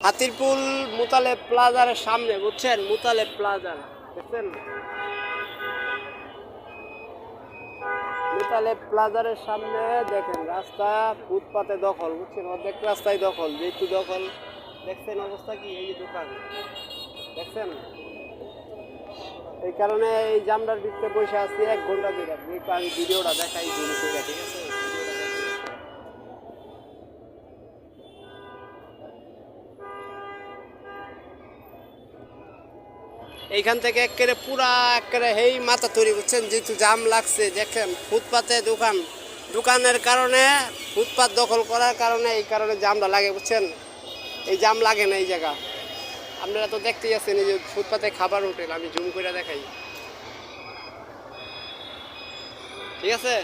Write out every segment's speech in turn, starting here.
হাতিরপুল মুতালেব প্লাজার সামনে, বুঝছেন? মুতালেব প্লাজার দেখছেন? মুতালেব প্লাজারের সামনে দেখেন রাস্তা ফুটপাতে দখল, বুঝছেন? অর্ধেক রাস্তায় দখল, যেহেতু দখল দেখছেন অবস্থা কি? এই যে দোকান দেখছেন, এই কারণে এই জামটার ভিতরে বসে আছি 1 ঘন্টা ধরে। আমি ভিডিওটা দেখাই জুম করে, ঠিক আছে? এইখান থেকে একেবারে পুরা একেবারে হেই মাথা তৈরি, বুঝছেন? যেহেতু জাম লাগছে দেখেন, ফুটপাতে দোকানের কারণে, ফুটপাত দখল করার কারণে এই কারণে জামটা লাগে, বুঝছেন? এই জাম লাগে না এই জায়গা। আপনারা তো দেখতেই আছেন এই যে ফুটপাতে খাবার হোটেল, আমি জুম করে দেখাই, ঠিক আছে?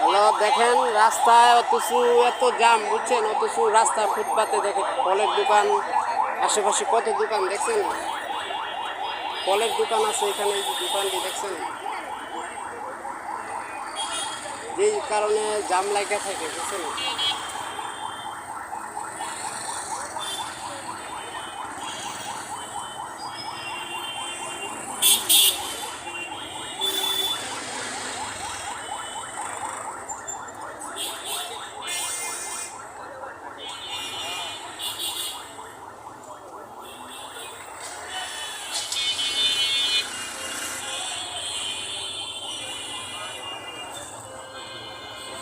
হ্যালো, দেখেন রাস্তায় অথচ এত জাম, বুঝছেন? অথচ রাস্তা ফুটপাতে দেখেন ফলের দোকান, আশেপাশে কত দোকান দেখছেন, ফলের দোকান আছে এখানে, এই যে দোকানটি দেখছেন, যেই কারণে জাম লাগা থাকে, বুঝছেন?